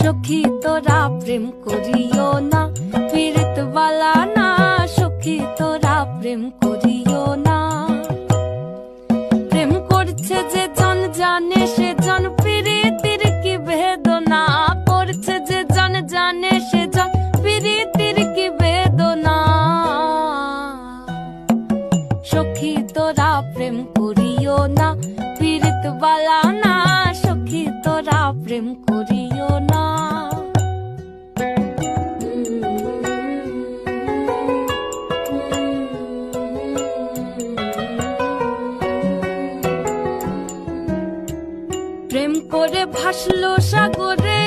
সখী তোরা প্রেম করিও না, পীড়িত বালা না। সখী তোরা প্রেম করিও না। প্রেম করছে যে জন জানে সে জন পীড়িতির কি বেদনা। পড়ছে যে জন জানে সে জন পীড়িতির কি বেদনা। সখী তোরা প্রেম করিও না, পীড়িত বালা না। সখী তোরা প্রেম করিও না। প্রেম করে ভাসলো সাগরে